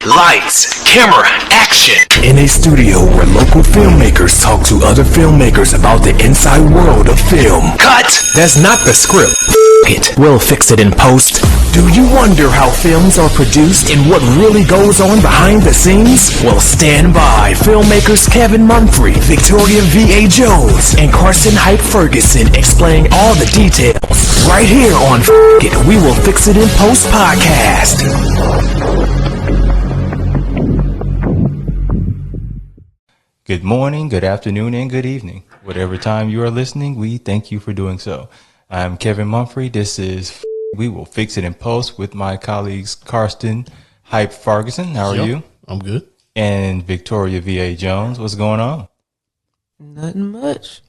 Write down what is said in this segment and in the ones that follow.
Lights, camera, action. In a studio where local filmmakers talk to other filmmakers about the inside world of film. Cut. That's not the script. It. We'll fix it in post. Do you wonder how films are produced and what really goes on behind the scenes? Well, stand by. Filmmakers Kevin Mumphrey, Victoria V.A. Jones, and Carson Hype Ferguson explain all the details right here on It. We Will Fix It in Post podcast. Good morning, good afternoon, and good evening. Whatever time you are listening, we thank you for doing so. I'm Kevin Mumphrey. This is We Will Fix It in Post with my colleagues Karsten Hype Ferguson. How are you? I'm good. And Victoria V.A. Jones. What's going on? Nothing much.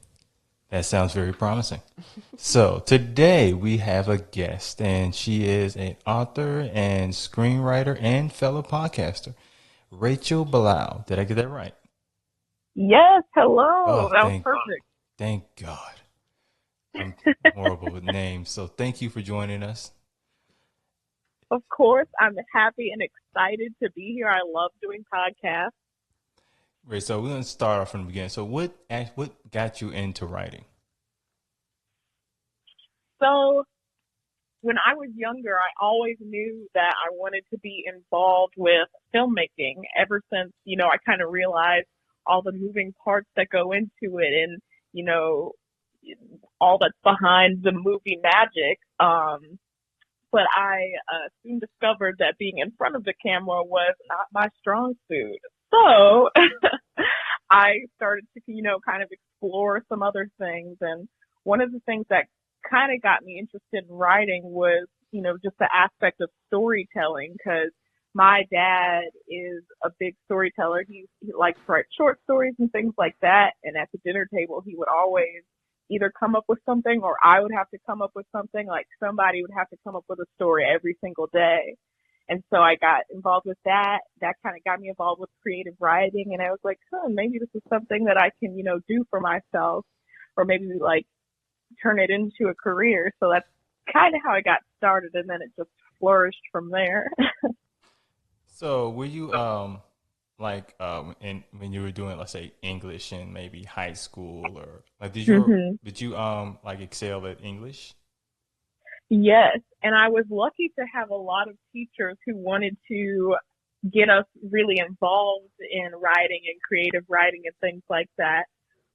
That sounds very promising. So today we have a guest, and she is an author and screenwriter and fellow podcaster, Rachel Belisle. Did I get that right? Yes, hello. Oh, that was perfect. Thank God. I'm horrible with names. So thank you for joining us. Of course, I'm happy and excited to be here. I love doing podcasts. Right, so we're going to start off from the beginning. So what got you into writing? So when I was younger, I always knew that I wanted to be involved with filmmaking ever since, I kind of realized all the moving parts that go into it and, all that's behind the movie magic. But I soon discovered that being in front of the camera was not my strong suit. So I started to, kind of explore some other things. And one of the things that kind of got me interested in writing was, just the aspect of storytelling, because my dad is a big storyteller. He likes to write short stories and things like that. And at the dinner table, he would always either come up with something or I would have to come up with something. Like somebody would have to come up with a story every single day. And so I got involved with that. That kind of got me involved with creative writing. And I was like, maybe this is something that I can, do for myself, or maybe like turn it into a career. So that's kind of how I got started. And then it just flourished from there. So were you when you were doing, let's say, English in maybe high school, or like did you excel at English? Yes, and I was lucky to have a lot of teachers who wanted to get us really involved in writing and creative writing and things like that.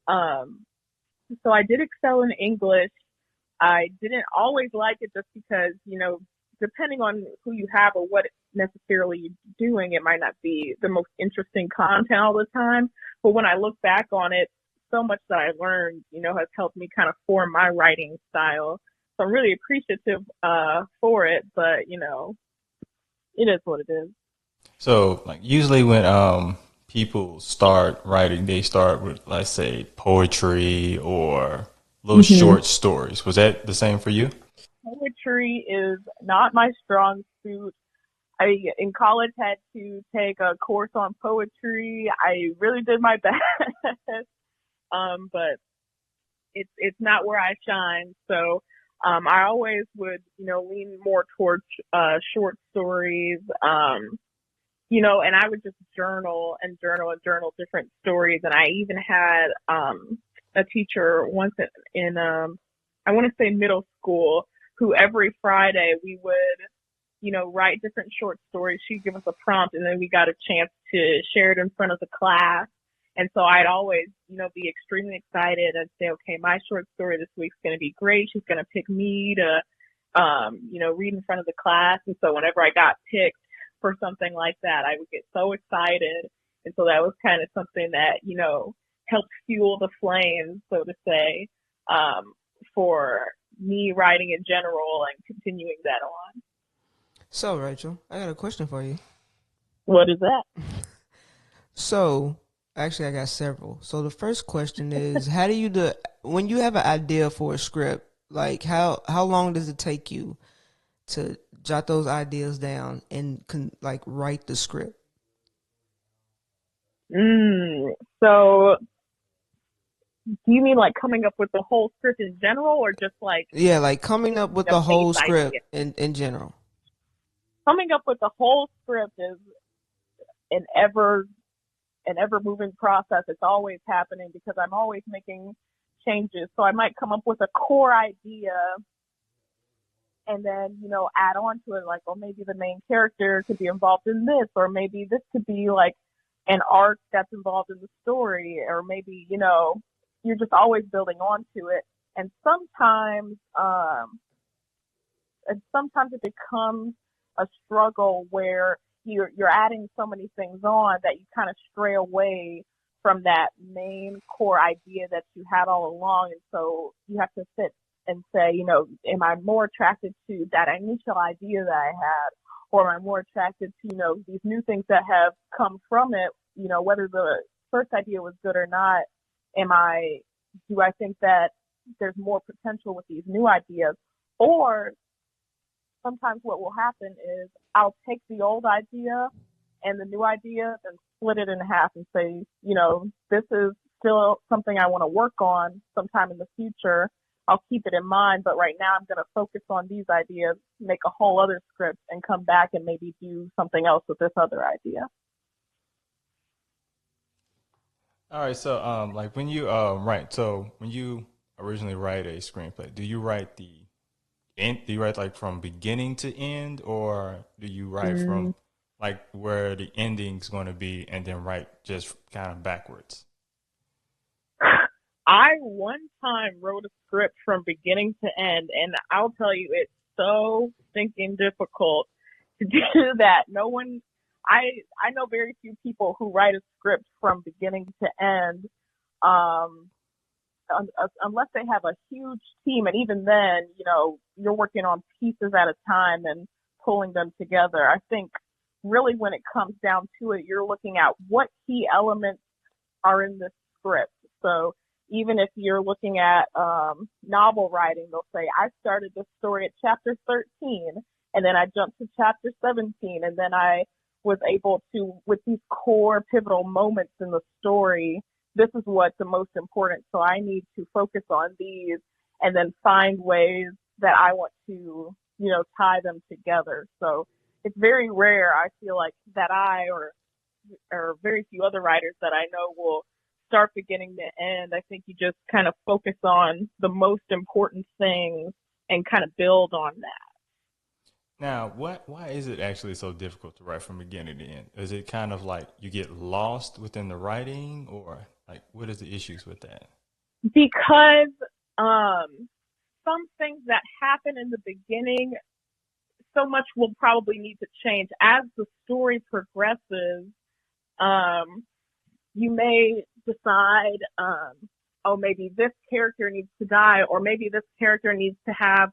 So I did excel in English. I didn't always like it just because, depending on who you have or what necessarily you're doing, it might not be the most interesting content all the time. But when I look back on it, so much that I learned, has helped me kind of form my writing style. So I'm really appreciative for it, but, it is what it is. So like usually when people start writing, they start with, let's say, poetry or little short stories. Was that the same for you? Poetry is not my strong suit. I, in college, had to take a course on poetry. I really did my best, but it's not where I shine. So I always would, lean more towards short stories, and I would just journal different stories. And I even had a teacher once in I want to say middle school, who every Friday we would, write different short stories. She'd give us a prompt, and then we got a chance to share it in front of the class. And so I'd always, be extremely excited and say, okay, my short story this week's going to be great. She's going to pick me to, read in front of the class. And so whenever I got picked for something like that, I would get so excited. And so that was kind of something that, helped fuel the flames, so to say, for me writing in general and continuing that on. So, Rachel, I got a question for you. What is that? So, actually, I got several. So, the first question is, how do you when you have an idea for a script, like how long does it take you to jot those ideas down and write the script? So, do you mean like coming up with the whole script in general, or just like... Yeah, like coming up with the whole script in general. Coming up with the whole script is an ever moving process. It's always happening because I'm always making changes. So I might come up with a core idea and then, add on to it, like, oh, maybe the main character could be involved in this, or maybe this could be like an arc that's involved in the story, or maybe, you're just always building on to it. And sometimes it becomes a struggle where you're adding so many things on that you kind of stray away from that main core idea that you had all along. And so you have to sit and say, am I more attracted to that initial idea that I had, or am I more attracted to, these new things that have come from it, whether the first idea was good or not? Do I think that there's more potential with these new ideas? Or sometimes what will happen is I'll take the old idea and the new idea and split it in half and say, this is still something I want to work on sometime in the future. I'll keep it in mind, but right now I'm going to focus on these ideas, make a whole other script, and come back and maybe do something else with this other idea. All right. So, when you when you originally write a screenplay, do you write like from beginning to end, or do you write from like where the ending's going to be and then write just kind of backwards? I one time wrote a script from beginning to end, and I'll tell you, it's so stinking difficult to do that. I know very few people who write a script from beginning to end, unless they have a huge team. And even then, you're working on pieces at a time and pulling them together. I think really when it comes down to it, you're looking at what key elements are in the script. So even if you're looking at novel writing, they'll say, I started this story at chapter 13, and then I jumped to chapter 17, and then I was able to, with these core pivotal moments in the story, this is what's the most important. So I need to focus on these and then find ways that I want to, tie them together. So it's very rare, I feel like, that I or very few other writers that I know will start beginning to end. I think you just kind of focus on the most important things and kind of build on that. Now, why is it actually so difficult to write from beginning to end? Is it kind of like you get lost within the writing, or like what is the issues with that? Because some things that happen in the beginning, so much will probably need to change as the story progresses. You may decide, maybe this character needs to die, or maybe this character needs to have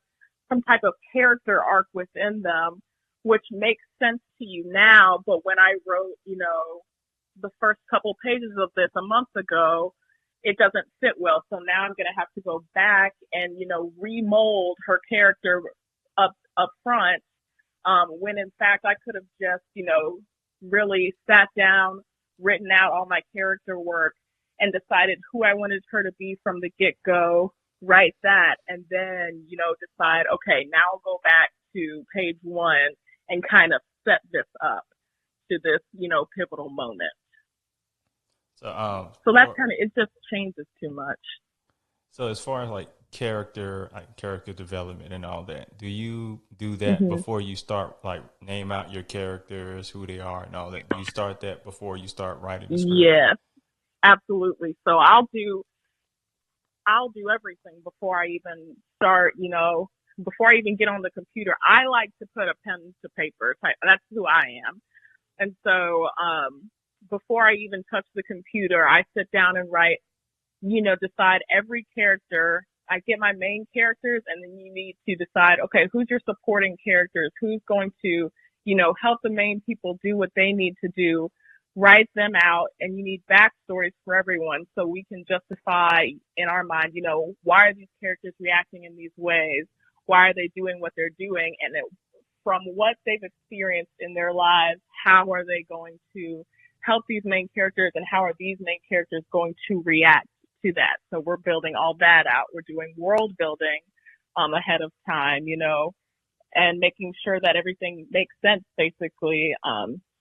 some type of character arc within them, which makes sense to you now. But when I wrote, the first couple pages of this a month ago, it doesn't fit well. So now I'm going to have to go back and, remold her character up front. When in fact I could have just, really sat down, written out all my character work, and decided who I wanted her to be from the get-go, write that, and then, decide, okay, now I'll go back to page 1 and kind of set this up to this, pivotal moment. So that's kind of, it just changes too much. So as far as like character development and all that, do you do that before you start, like name out your characters, who they are and all that? Do you start that before you start writing the script? Yes, absolutely. So I'll do everything before I even start, before I even get on the computer. I like to put a pen to paper. That's who I am. And so before I even touch the computer, I sit down and write, decide every character. I get my main characters, and then you need to decide, okay, who's your supporting characters? Who's going to, help the main people do what they need to do? Write them out, and you need backstories for everyone so we can justify in our mind, why are these characters reacting in these ways? Why are they doing what they're doing? And from what they've experienced in their lives, how are they going to help these main characters, and how are these main characters going to react to that? So we're building all that out. We're doing world building ahead of time, and making sure that everything makes sense, basically.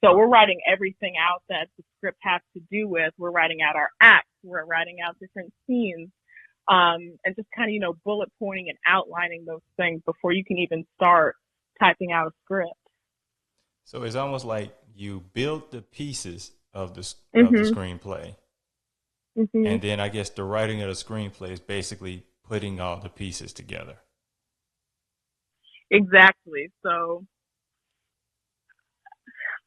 So we're writing everything out that the script has to do with. We're writing out our acts. We're writing out different scenes, and just kind of, bullet pointing and outlining those things before you can even start typing out a script. So it's almost like you build the pieces of the Mm-hmm. screenplay, Mm-hmm. and then I guess the writing of the screenplay is basically putting all the pieces together. Exactly. So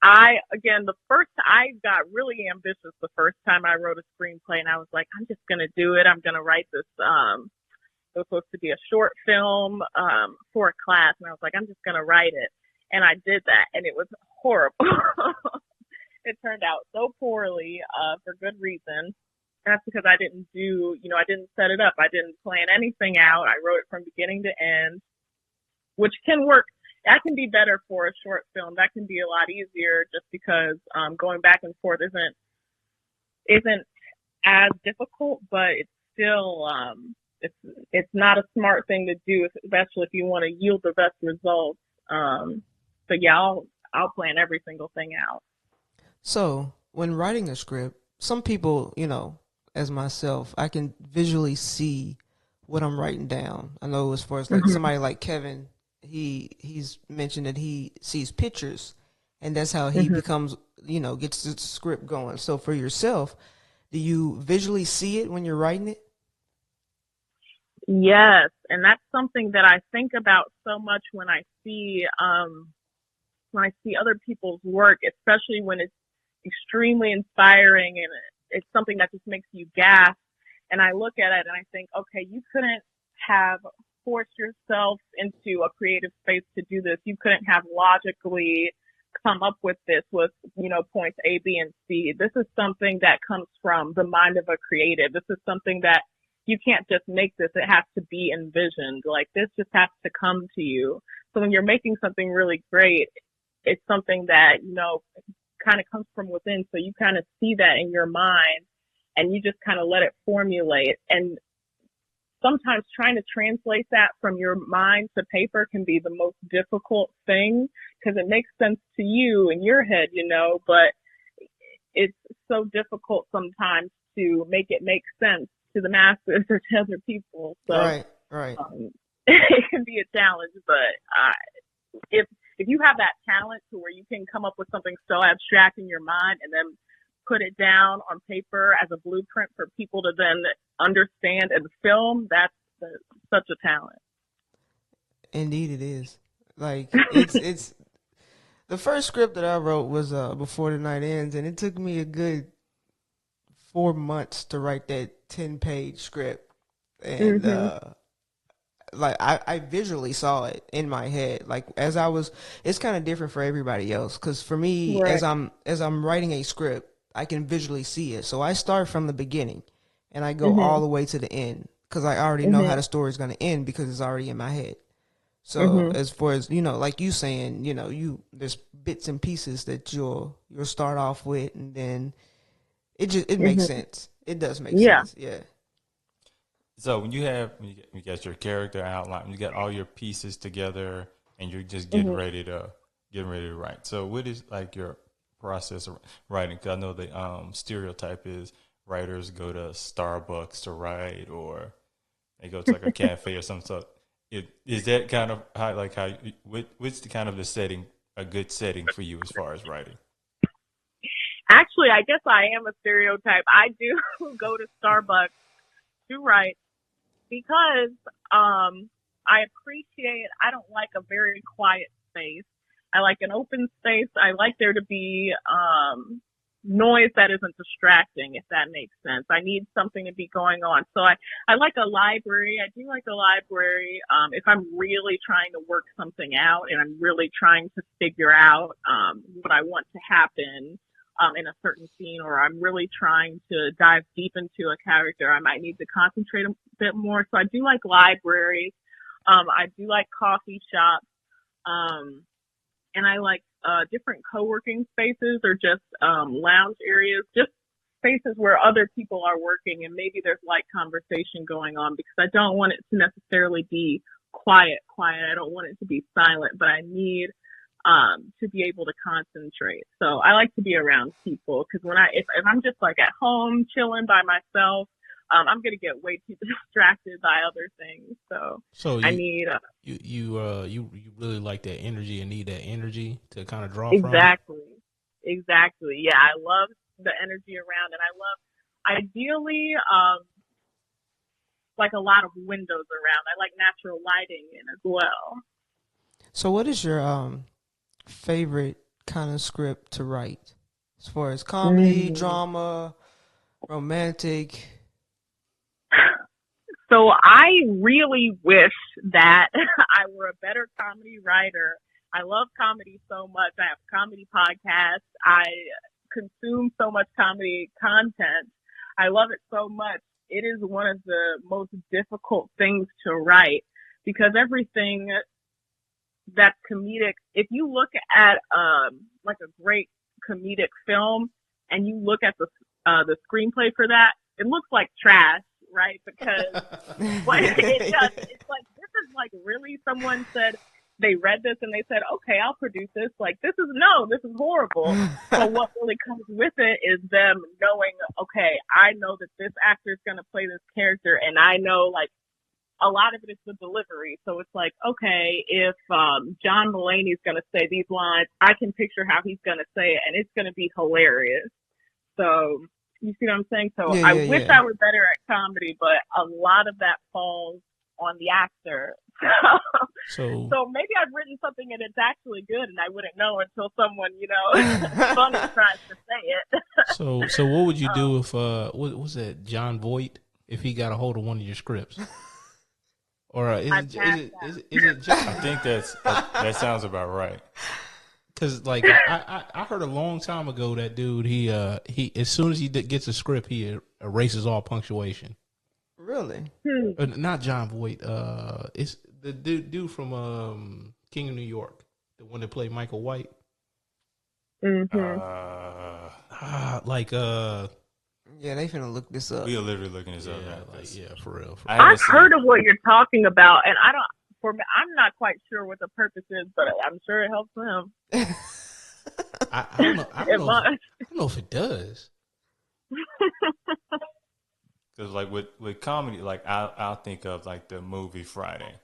I got really ambitious the first time I wrote a screenplay, and I was like, I'm just going to do it. I'm going to write this. It was supposed to be a short film for a class, and I was like, I'm just going to write it. And I did that, and it was horrible. It turned out so poorly for good reason. That's because I didn't I didn't set it up. I didn't plan anything out. I wrote it from beginning to end, which can work. That can be better for a short film. That can be a lot easier just because going back and forth isn't as difficult, but it's still it's not a smart thing to do, especially if you want to yield the best results. So yeah, I'll plan every single thing out. So when writing a script, some people, as myself, I can visually see what I'm writing down. I know as far as like somebody like Kevin, he's mentioned that he sees pictures, and that's how he becomes, gets the script going. So for yourself, do you visually see it when you're writing it? Yes, and that's something that I think about so much when I see other people's work, especially when it's extremely inspiring and it's something that just makes you gasp. And I look at it and I think, okay, you couldn't have forced yourself into a creative space to do this. You couldn't have logically come up with this with, points A, B, and C. This is something that comes from the mind of a creative. This is something that you can't just make this. It has to be envisioned. Like, this just has to come to you. So when you're making something really great, it's something that, kind of comes from within. So you kind of see that in your mind and you just kind of let it formulate. And sometimes trying to translate that from your mind to paper can be the most difficult thing because it makes sense to you in your head, but it's so difficult sometimes to make it make sense to the masses or to other people. So Right. It can be a challenge, but if you have that talent to where you can come up with something so abstract in your mind and then put it down on paper as a blueprint for people to then understand and film, that's such a talent. Indeed it is. Like, it's the first script that I wrote was Before the Night Ends, and it took me a good 4 months to write that 10-page script. And like I visually saw it in my head. Like it's kind of different for everybody else. Cause for me, Right. as I'm writing a script, I can visually see it. So I start from the beginning and I go all the way to the end. Cause I already know how the story is going to end because it's already in my head. So as far as, like you saying, there's bits and pieces that you'll start off with, and then it makes sense. It does make sense. Yeah. So when you got your character outline, you got all your pieces together, and you're just getting ready to write. So what is like your process of writing? Because I know the stereotype is writers go to Starbucks to write, or they go to like a cafe or something. So is that kind of what's the kind of the setting, a good setting for you as far as writing? Actually, I guess I am a stereotype. I do go to Starbucks to write because I don't like a very quiet space. I like an open space. I like there to be noise that isn't distracting, if that makes sense. I need something to be going on. So I like a library. I do like a library if I'm really trying to work something out and I'm really trying to figure out what I want to happen in a certain scene, or I'm really trying to dive deep into a character. I might need to concentrate a bit more. So I do like libraries. I do like coffee shops. And I like different co-working spaces or just lounge areas, just spaces where other people are working and maybe there's light conversation going on, because I don't want it to necessarily be quiet. I don't want it to be silent, but I need to be able to concentrate. So I like to be around people because if I'm just like at home chilling by myself, I'm gonna get way too distracted by other things. So I need you really like that energy and need that energy to kind of draw exactly. Yeah, I love the energy around, and I love ideally like a lot of windows around. I like natural lighting in as well. So, what is your favorite kind of script to write, as far as comedy, drama, romantic? So I really wish that I were a better comedy writer. I love comedy so much. I have a comedy podcast. I consume so much comedy content. I love it so much. It is one of the most difficult things to write because everything that's comedic, if you look at like a great comedic film and you look at the screenplay for that, it looks like trash. Right? Because what it does, it's like, this is like really someone said, they read this and they said, okay, I'll produce this. Like, this is horrible. So what really comes with it is them knowing, okay, I know that this actor is going to play this character. And I know like a lot of it is the delivery. So it's like, okay, if John Mulaney's going to say these lines, I can picture how he's going to say it and it's going to be hilarious. So you see what I'm saying? So I wish I were better at comedy, but a lot of that falls on the actor. So maybe I've written something and it's actually good and I wouldn't know until someone, funny tries to say it. So what would you do if, what was that, John Voight, if he got a hold of one of your scripts? Or is it John? I think that sounds about right. Because like I heard a long time ago that dude he as soon as he gets a script he erases all punctuation. Really? Not John Voight. It's the dude from King of New York, the one that played Michael White. Mm-hmm. Yeah, they finna look this up. We are literally looking this up. For real. I've heard of what you're talking about, and I'm not quite sure what the purpose is, but I'm sure it helps him. I don't know. I don't know if it does. Because like with comedy, like I'll think of like the movie Friday.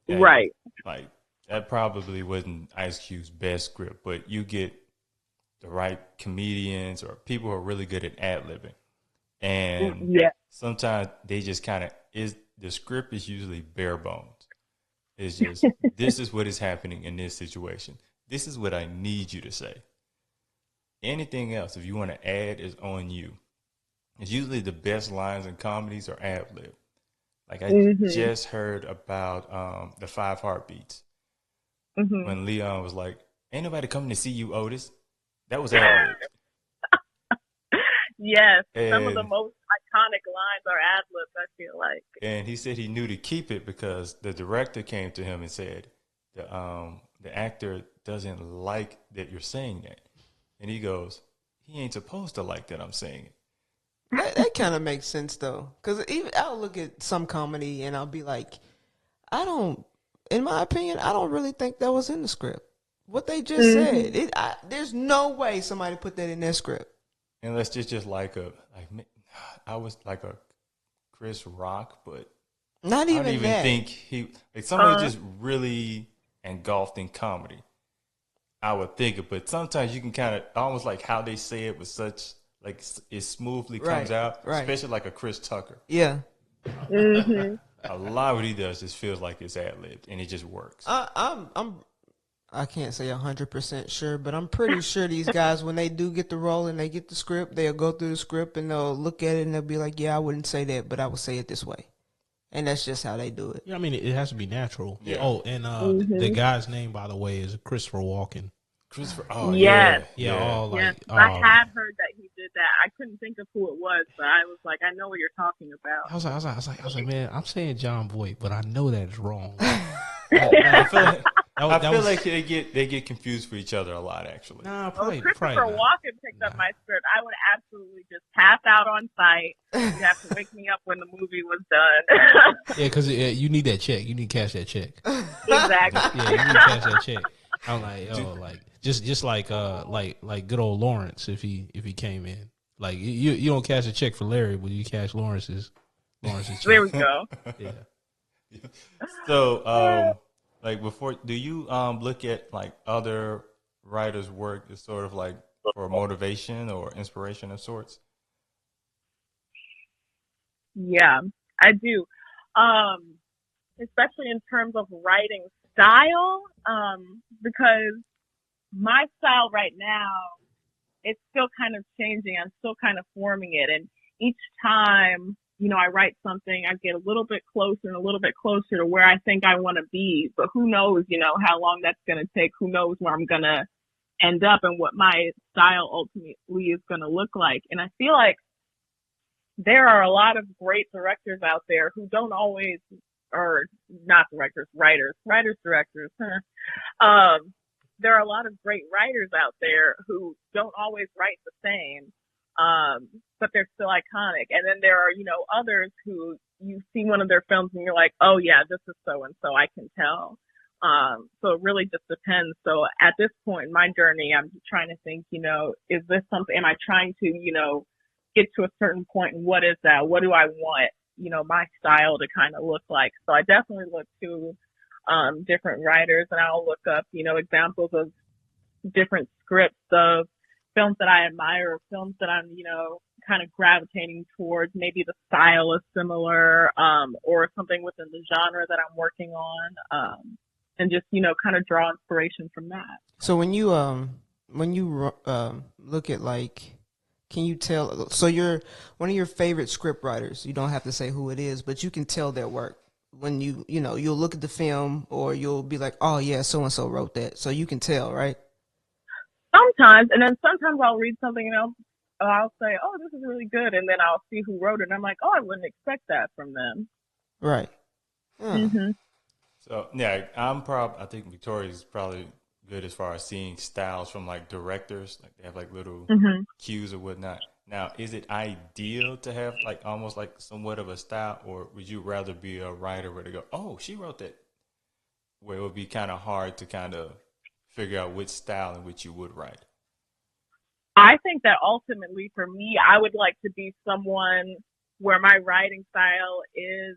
And, right. Like that probably wasn't Ice Cube's best script, but you get the right comedians or people who are really good at ad-libbing. And sometimes they just kind of the script is usually bare bones. It's just, this is what is happening in this situation. This is what I need you to say. Anything else, if you want to add, is on you. It's usually the best lines in comedies are ad-lib. Like I just heard about the 5 Heartbeats. Mm-hmm. When Leon was like, ain't nobody coming to see you, Otis. That was ad-lib. Yes, some of the most iconic lines are ad-libs, I feel like. And he said he knew to keep it because the director came to him and said, the actor doesn't like that you're saying that. And he goes, he ain't supposed to like that I'm saying it. That kind of makes sense, though. Because even I'll look at some comedy and I'll be like, in my opinion, I don't really think that was in the script. What they just said, there's no way somebody put that in their script. Unless it's just I was like a Chris Rock, but not even I don't even that. think he like somebody just really engulfed in comedy. I would think it, but sometimes you can kind of almost like how they say it with such like it smoothly comes out, especially like a Chris Tucker. Yeah. Mm-hmm. A lot of what he does just feels like it's ad-libbed, and it just works. I can't say 100% sure, but I'm pretty sure these guys, when they do get the role and they get the script, they'll go through the script and they'll look at it and they'll be like, yeah, I wouldn't say that, but I would say it this way. And that's just how they do it. Yeah, I mean, it has to be natural. Yeah. Oh, and the guy's name, by the way, is Christopher Walken. Christopher, oh, yes. Yeah. All like, I had heard that he did that. I couldn't think of who it was, but I was like, I know what you're talking about. I was like, man, I'm saying John Voight, but I know that is wrong. I feel like they get confused for each other a lot, actually. Nah, Christopher Walken picked up my script. I would absolutely just pass out on site. You'd have to wake me up when the movie was done. Yeah, because you need that check. You need to cash that check. Exactly. Yeah, you need to cash that check. I'm like, yo, like just like good old Lawrence if he came in. Like you don't cash a check for Larry, but you cash Lawrence's check. There we go. Yeah. So, like before, do you look at like other writers' work as sort of like for motivation or inspiration of sorts? Yeah, I do. Especially in terms of writing style, because my style right now, it's still kind of changing. I'm still kind of forming it. And each time, I write something, I get a little bit closer and a little bit closer to where I think I want to be. But who knows, how long that's going to take? Who knows where I'm going to end up and what my style ultimately is going to look like. And I feel like there are a lot of great directors out there who don't always, or not directors, writers, directors. There are a lot of great writers out there who don't always write the same, but they're still iconic. And then there are, others who you see one of their films and you're like, oh yeah, this is so and so, I can tell. So it really just depends. So at this point in my journey, I'm trying to think, is this something, am I trying to, get to a certain point and what is that? What do I want, my style to kind of look like? So I definitely look to different writers, and I'll look up, examples of different scripts of films that I admire or films that I'm, kind of gravitating towards. Maybe the style is similar, or something within the genre that I'm working on, and just, kind of draw inspiration from that. So when you look at like, can you tell? So you're one of your favorite script writers. You don't have to say who it is, but you can tell their work when you'll look at the film, or you'll be like, oh yeah, so and so wrote that. So you can tell, right? Sometimes, and then sometimes I'll read something and I'll say, oh, this is really good, and then I'll see who wrote it, and I'm like, oh, I wouldn't expect that from them. Right. Mm-hmm. So yeah, I think Victoria's probably good as far as seeing styles from like directors. Like they have like little cues or whatnot. Now, is it ideal to have like almost like somewhat of a style, or would you rather be a writer where they go, oh, she wrote that, where it would be kind of hard to kind of figure out which style in which you would write? I think that ultimately for me, I would like to be someone where my writing style is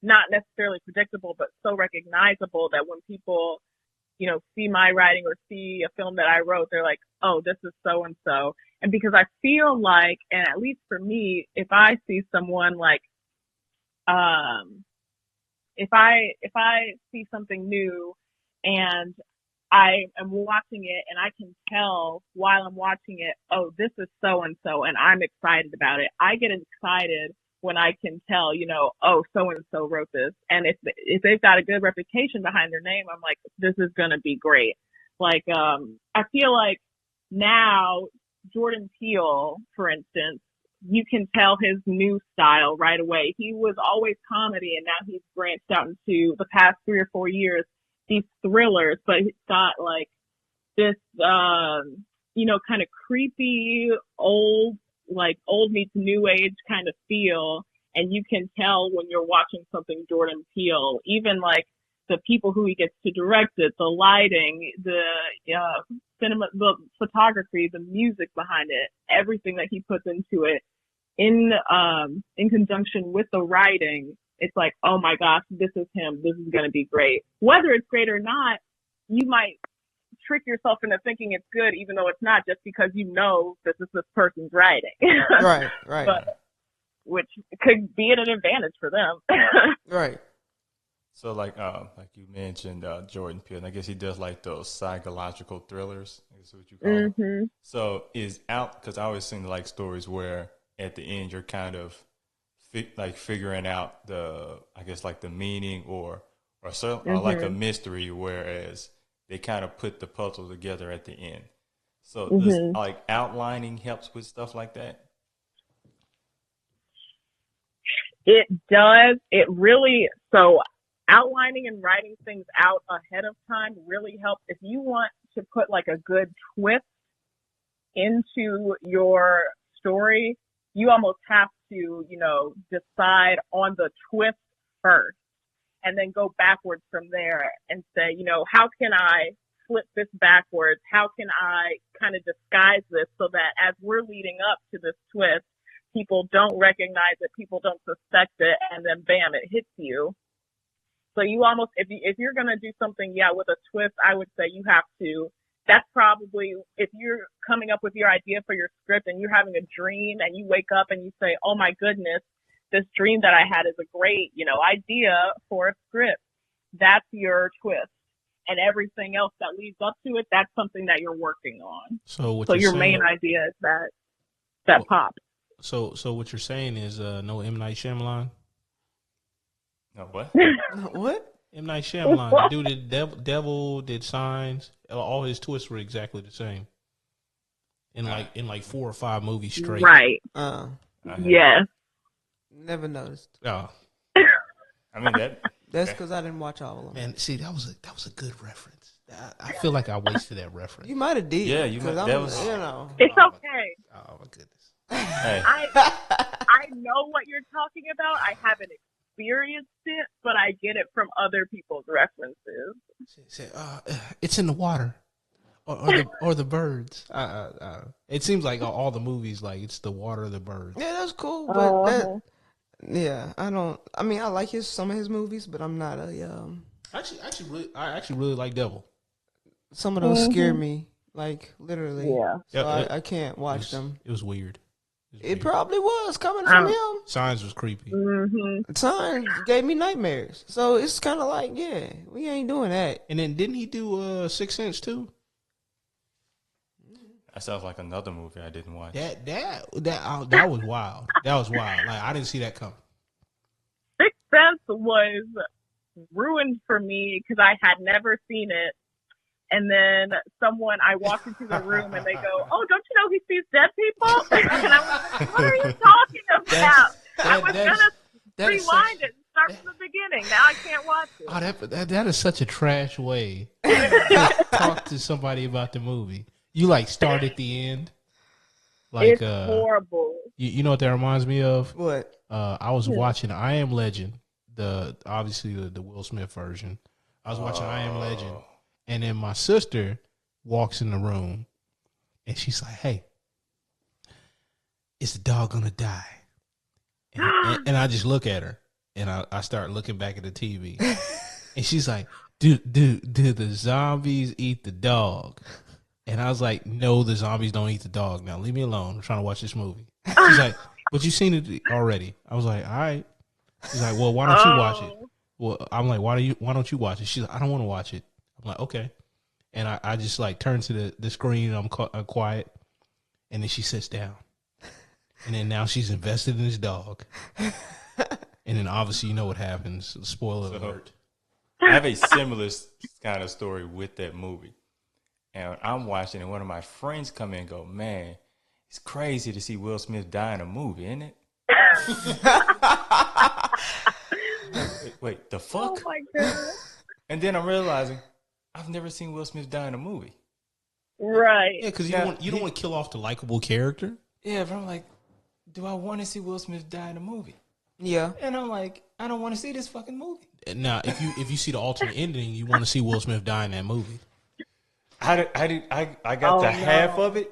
not necessarily predictable, but so recognizable that when people, see my writing or see a film that I wrote, they're like, oh, this is so and so. And because I feel like, and at least for me, if I see someone like, if I see something new and I am watching it and I can tell while I'm watching it, oh, this is so and so, and I'm excited about it. I get excited when I can tell, oh, so and so wrote this, and if they've got a good reputation behind their name, I'm like, this is gonna be great. Like, I feel like now Jordan Peele, for instance, you can tell his new style right away. He was always comedy, and now he's branched out into the past 3 or 4 years these thrillers, but he's got like this, kind of creepy old meets new age kind of feel. And you can tell when you're watching something Jordan Peele, even like the people who he gets to direct it, the lighting, the cinema, the photography, the music behind it, everything that he puts into it in conjunction with the writing. It's like, oh my gosh, this is him. This is going to be great. Whether it's great or not, you might trick yourself into thinking it's good, even though it's not, just because this is this person's writing. Right. But, which could be an advantage for them. Right. So like you mentioned Jordan Peele, and I guess he does like those psychological thrillers, is what you call them. So because I always seem to like stories where at the end you're kind of figuring out the meaning or like a mystery, whereas they kind of put the puzzle together at the end. So does like outlining helps with stuff like that? It does. It really, so outlining and writing things out ahead of time really helps. If you want to put like a good twist into your story, you almost have to, decide on the twist first and then go backwards from there and say, how can I flip this backwards? How can I kind of disguise this so that as we're leading up to this twist, people don't recognize it, people don't suspect it, and then bam, it hits you. So you almost, if you're going to do something, with a twist, I would say you have to, that's probably, if you're coming up with your idea for your script and you're having a dream and you wake up and you say, oh my goodness, this dream that I had is a great, idea for a script. That's your twist. And everything else that leads up to it, that's something that you're working on. So your main idea is that pop. So what you're saying is no M. Night Shyamalan? No, what? What? M. Night Shyamalan, the dude did Devil, did Signs. All his twists were exactly the same. In like 4 or 5 movies straight. Right. Yes. Never noticed. Oh. I mean that. That's because I didn't watch all of them. Man, see, that was a good reference. I feel like I wasted that reference. You might have did. Yeah, you might. That was. It's okay. Oh my goodness. Hey. I know what you're talking about. I haven't experienced it, but I get it from other people's references. It's in the water, or the birds. It seems like all the movies, like it's the water, or the birds. Yeah, that's cool, but I like some of his movies, but I'm not a I actually really like Devil. Some of those scare me, like literally. Yeah. So I can't watch them. It was weird. It probably was coming from him. Signs was creepy. Mm-hmm. Signs gave me nightmares. So it's kind of like, we ain't doing that. And then didn't he do Sixth Sense too? That sounds like another movie I didn't watch. That was wild. That was wild. Like I didn't see that coming. Sixth Sense was ruined for me because I had never seen it. And then I walked into the room and they go, "Oh, don't you know he sees dead people?" And I was like, "What are you talking about?" I was gonna rewind it and start from the beginning. Now I can't watch it. Oh, that is such a trash way to talk to somebody about the movie. You like start at the end. Like it's horrible. You know what that reminds me of? What? I was watching I Am Legend, obviously the Will Smith version. I was watching I Am Legend. And then my sister walks in the room and she's like, "Hey, is the dog gonna die?" And I just look at her and I start looking back at the TV. And she's like, do the zombies eat the dog? And I was like, "No, the zombies don't eat the dog. Now leave me alone. I'm trying to watch this movie." She's like, "But you've seen it already." I was like, "All right." She's like, "Well, why don't you watch it?" Well, I'm like, why don't you watch it? She's like, "I don't want to watch it." I'm like, "Okay." And I just like turn to the screen and I'm quiet. And then she sits down. And then now she's invested in this dog. And then obviously you know what happens. Spoiler alert. I have a similar kind of story with that movie. And I'm watching and one of my friends come in and go, "Man, it's crazy to see Will Smith die in a movie, isn't it?" Wait, the fuck? Oh my god! And then I'm realizing I've never seen Will Smith die in a movie. Right? Yeah, because you don't want to kill off the likable character. Yeah, but I'm like, do I want to see Will Smith die in a movie? Yeah. And I'm like, I don't want to see this fucking movie. Now, if you see the alternate ending, you want to see Will Smith die in that movie. I got the half of it,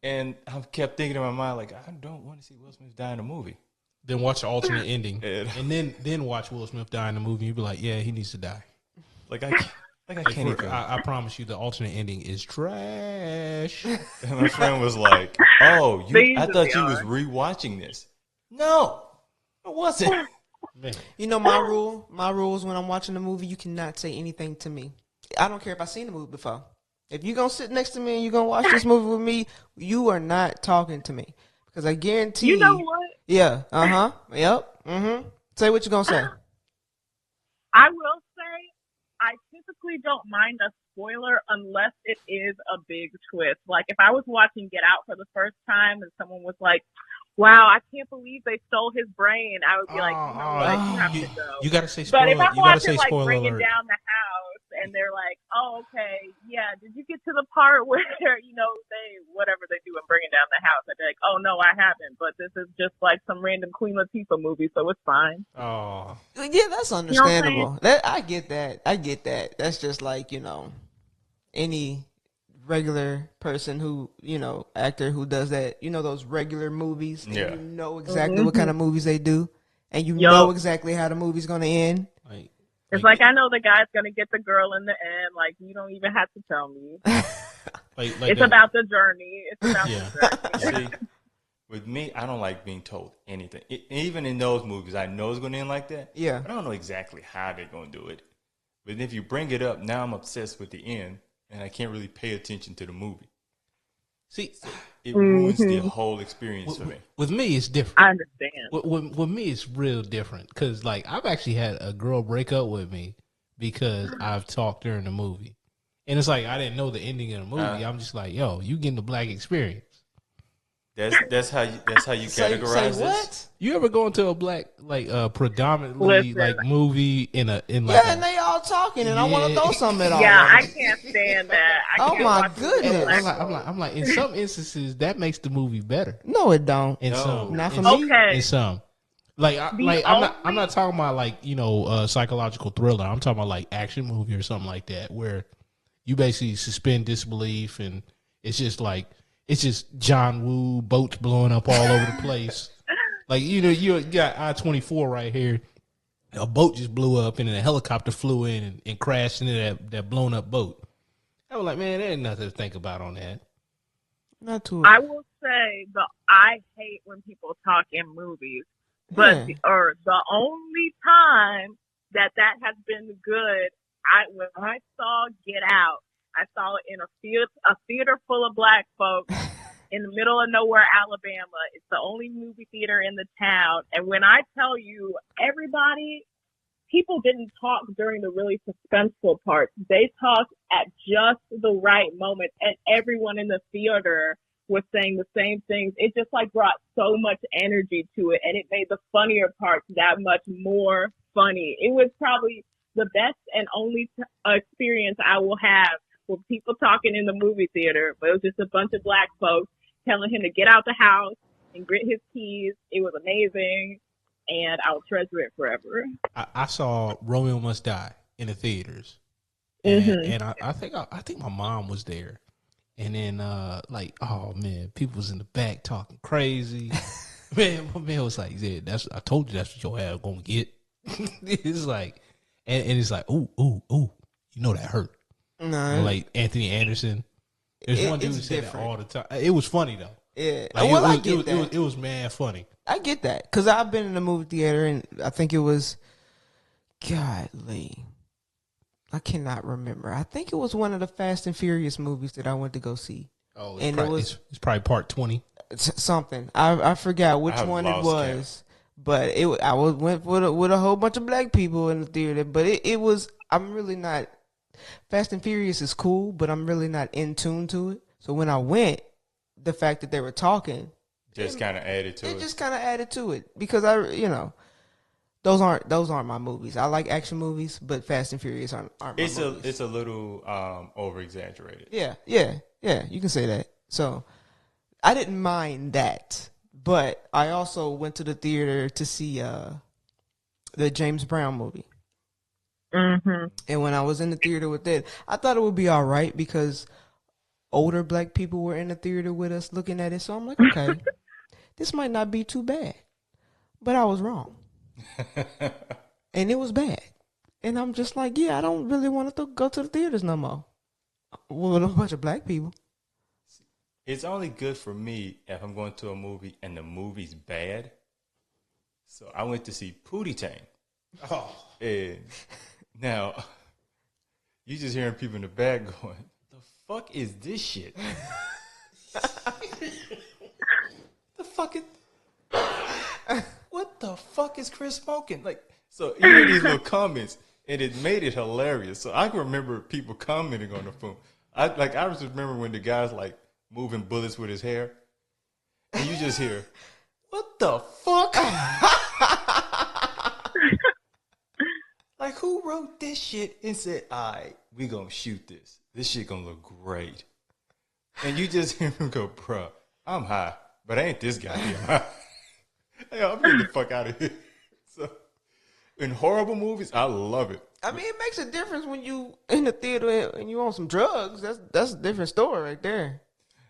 and I kept thinking in my mind like, I don't want to see Will Smith die in a movie. Then watch the alternate ending, Yeah. and then watch Will Smith die in the movie. You'd be like, "Yeah, he needs to die." I can't even. I promise you, the alternate ending is trash. And my friend was like, "Oh, I thought you was rewatching this." No, it wasn't. Man. You know my rule is when I'm watching a movie, you cannot say anything to me. I don't care if I've seen the movie before. If you're going to sit next to me and you're going to watch this movie with me, you are not talking to me. Because I guarantee you know what? Yeah. Uh-huh. Yep. Mm-hmm. Say what you're going to say. I will say I typically don't mind a spoiler unless it is a big twist. Like if I was watching Get Out for the first time and someone was like, "Wow, I can't believe they stole his brain," I would be like, "You know what? You have to go." You got to say spoiler. But if I'm you got to say watching like spoiler Bringing alert. Down the House and they're like, "Oh, okay, yeah, did you get to the part where whatever they do in Bringing Down the House?" I'd be like, "Oh no, I haven't, but this is just like some random Queen Latifah movie, so it's fine." Oh, Yeah, that's understandable. I get that. That's just like, any regular person who, actor who does that, those regular movies, and Yeah. you know exactly what kind of movies they do, and you Yup. know exactly how the movie's going to end. It's like I know the guy's gonna get the girl in the end. Like you don't even have to tell me. It's about the journey. It's about the journey. See, with me, I don't like being told anything. Even in those movies, I know it's going to end like that. Yeah. But I don't know exactly how they're going to do it. But if you bring it up, now I'm obsessed with the end, and I can't really pay attention to the movie. See, It ruins the whole experience for me. With me, it's different. I understand. With me, it's real different because, like, I've actually had a girl break up with me because I've talked during the movie, and it's like I didn't know the ending of the movie. I'm just like, yo, you getting the black experience. That's how you categorize say this. what? You ever go into a black, like, predominantly Listen. like movie in like Yeah, and they all talking, and I want to Yeah. throw something at all. Yeah, of I them. can't stand that. I Oh can't my watch goodness. black I'm like, in some instances, that makes the movie better. No, it don't. In No. some, Not for in, me. Okay. In some, like, I'm not talking about like psychological thriller. I'm talking about like action movie or something like that, where you basically suspend disbelief, and it's just John Woo, boats blowing up all over the place. Like, you got I-24 right here. A boat just blew up, and then a helicopter flew in and crashed into that blown up boat. I was like, man, there ain't nothing to think about on that. Not too. I will say I hate when people talk in movies, but the only time that has been good, when I saw Get Out, I saw it in a theater full of black folks in the middle of nowhere, Alabama. It's the only movie theater in the town, and when I tell you, people didn't talk during the really suspenseful parts. They talked at just the right moment, and everyone in the theater was saying the same things. It just like brought so much energy to it, and it made the funnier parts that much more funny. It was probably the best and only experience I will have with people talking in the movie theater. But it was just a bunch of black folks telling him to get out the house and grit his keys. It was amazing, and I'll treasure it forever. I saw Romeo Must Die in the theaters, and I think my mom was there, and then like, oh man, people was in the back talking crazy. Man, my man was like, yeah, I told you that's what your ass gonna get. It's like, and it's like, ooh, that hurt. No, Like Anthony Anderson. There's one dude who said that all the time. It was funny though. yeah. Like, I get that. It was man funny. I get that because I've been in the movie theater, and I think it was, godly, I cannot remember. I think it was one of the Fast and Furious movies that I went to go see. Oh, And it's probably part 20. Something I forgot which I have one it lost was, but I went with a whole bunch of black people in the theater. But it was, I'm really not. Fast and Furious is cool, but I'm really not in tune to it. So when I went, the fact that they were talking Just kind of added to it it. just kind of added to it because those aren't my movies. I like action movies, but Fast and Furious aren't my movies. It's a little over exaggerated. Yeah. You can say that. So I didn't mind that, but I also went to the theater to see the James Brown movie. Mm-hmm. And when I was in the theater with it, I thought it would be all right because older black people were in the theater with us looking at it. So I'm like, okay, this might not be too bad. But I was wrong. And it was bad. And I'm just like, yeah, I don't really want to go to the theaters no more with a bunch of black people. It's only good for me if I'm going to a movie and the movie's bad. So I went to see Pootie Tang. Oh, And now, you just hearing people in the back going, the fuck is this shit? What the fuck is Chris smoking? Like, so you hear these little comments, and it made it hilarious. So I can remember people commenting on the phone. I just remember when the guy's like moving bullets with his hair, and you just hear, what the fuck? Like, who wrote this shit and said, all right, we gonna shoot this. This shit gonna look great. And you just hear him go, bruh, I'm high, but I ain't this goddamn high. Hey, I'm getting the fuck out of here. So, in horrible movies, I love it. I mean, it makes a difference when you in the theater and you on some drugs. That's a different story right there.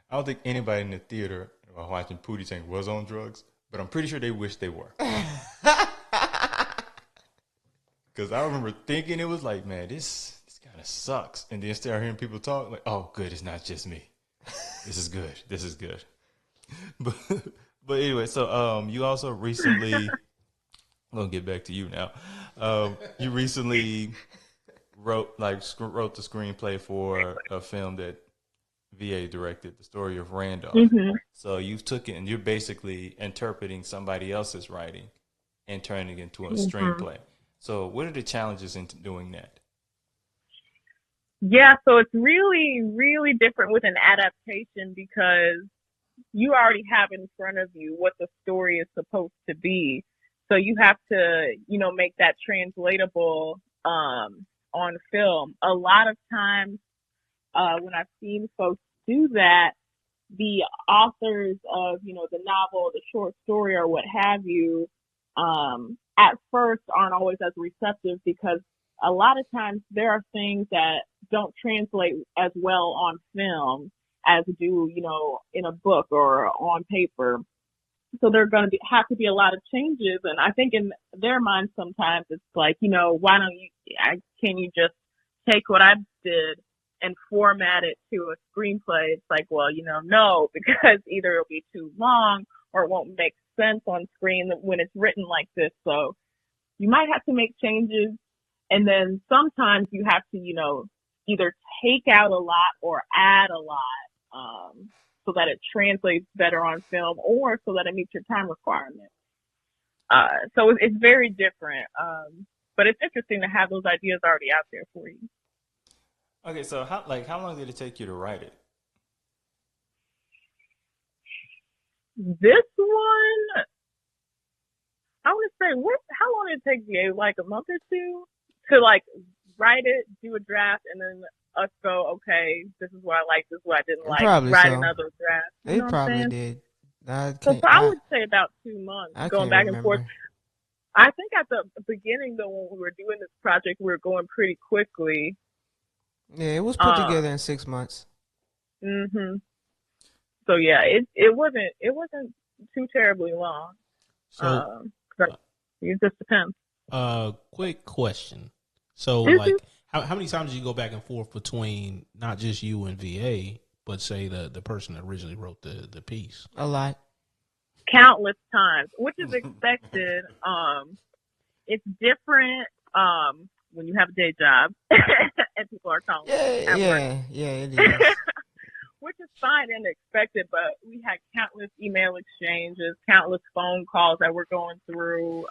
I don't think anybody in the theater while watching Pootie Tang was on drugs, but I'm pretty sure they wish they were. Because I remember thinking it was like, man, this kind of sucks. And then start hearing people talk like, oh, good, it's not just me. This is good. This is good. But anyway, so you also recently, I'm gonna get back to you now. You recently wrote the screenplay for a film that VA directed, The Story of Randolph. Mm-hmm. So you've took it and you're basically interpreting somebody else's writing and turning it into a screenplay. So what are the challenges in doing that? Yeah, so it's really, really different with an adaptation because you already have in front of you what the story is supposed to be. So you have to, make that translatable on film. A lot of times when I've seen folks do that, the authors of, the novel, the short story, or what have you, at first aren't always as receptive because a lot of times there are things that don't translate as well on film as do, in a book or on paper. So there are going to have to be a lot of changes. And I think in their minds sometimes it's like, can you just take what I did and format it to a screenplay? It's like, well, no, because either it'll be too long or it won't make sense on screen when it's written like this. So you might have to make changes. And then sometimes you have to, either take out a lot or add a lot, so that it translates better on film or so that it meets your time requirements. So it's very different. But it's interesting to have those ideas already out there for you. Okay, so how long did it take you to write it? This one, I want to say, how long did it take you? Like a month or two to write it, do a draft, and then us go, okay, this is what I like, this is what I didn't like, Probably write so. another draft. They probably did. I would say about 2 months going back and forth. I think at the beginning, though, when we were doing this project, we were going pretty quickly. Yeah, it was put together in 6 months. Mm-hmm. So yeah, it wasn't too terribly long. So it just depends. Quick question. So how many times did you go back and forth between not just you and VA, but say the person that originally wrote the piece? A lot. Countless times, which is expected. It's different when you have a day job and people are calling. Yeah, it is. Which is fine and expected, but we had countless email exchanges, countless phone calls that we're going through,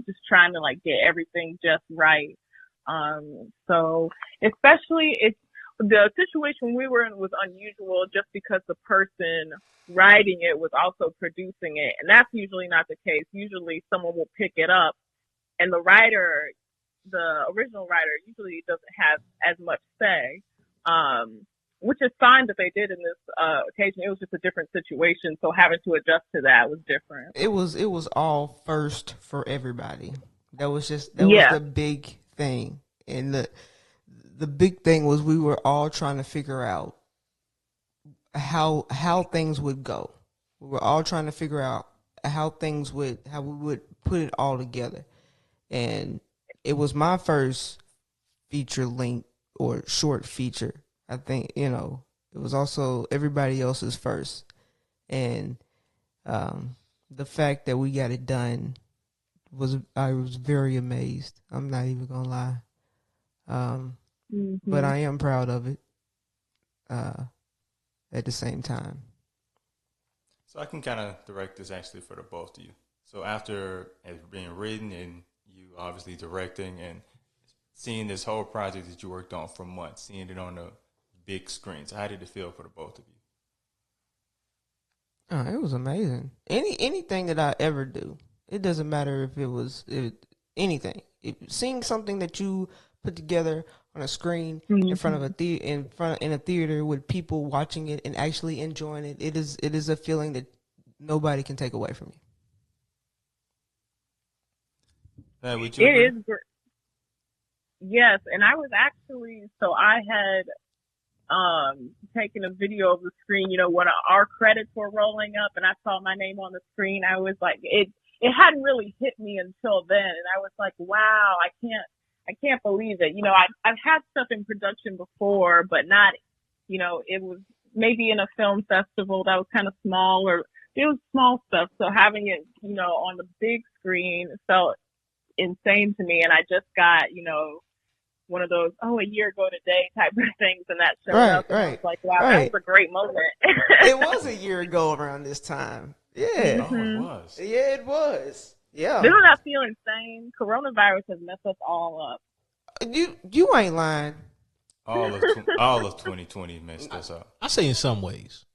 just trying to get everything just right. So especially the situation we were in was unusual just because the person writing it was also producing it. And that's usually not the case. Usually someone will pick it up and the original writer usually doesn't have as much say. Which is fine that they did in this occasion. It was just a different situation, so having to adjust to that was different. It was all first for everybody. That was the big thing, and the big thing was we were all trying to figure out how things would go. We were all trying to figure out how we would put it all together, and it was my first feature length or short feature. I think, it was also everybody else's first. And the fact that we got it done I was very amazed. I'm not even going to lie. But I am proud of it at the same time. So I can kind of direct this actually for the both of you. So after it being written and you obviously directing and seeing this whole project that you worked on for months, seeing it on the big screens, how did it feel for the both of you? It was amazing. Anything that I ever do, it doesn't matter if it was anything. Seeing something that you put together on a screen in front of in a theater with people watching it and actually enjoying it, it is a feeling that nobody can take away from you. It is great. Yes, and I was actually, so I had taken a video of the screen, when our credits were rolling up and I saw my name on the screen. I was like, it hadn't really hit me until then, and I was like, wow, I can't believe it. I've had stuff in production before, but not, it was maybe in a film festival that was kind of small, or it was small stuff. So having it, on the big screen felt insane to me. And I just got, one of those, a year ago today type of things, and that showed up. And I was like, wow, that was a great moment. It was a year ago around this time. Yeah. Oh, it was. Yeah, it was. Yeah. Doesn't that feel insane? Coronavirus has messed us all up. You ain't lying. All of 2020 messed us up. I say in some ways.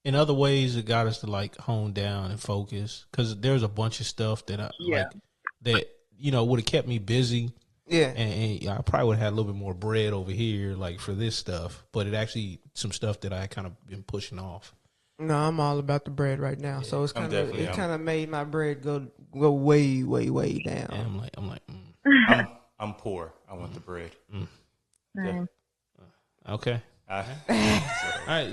In other ways, it got us to like hone down and focus, because there's a bunch of stuff that would have kept me busy. Yeah, and I probably would have had a little bit more bread over here, like for this stuff. But it actually some stuff that I kind of been pushing off. No, I'm all about the bread right now. So it's kind of made my bread go way, way, way down. And I'm like, I'm poor. I want the bread. Mm. Okay. All right.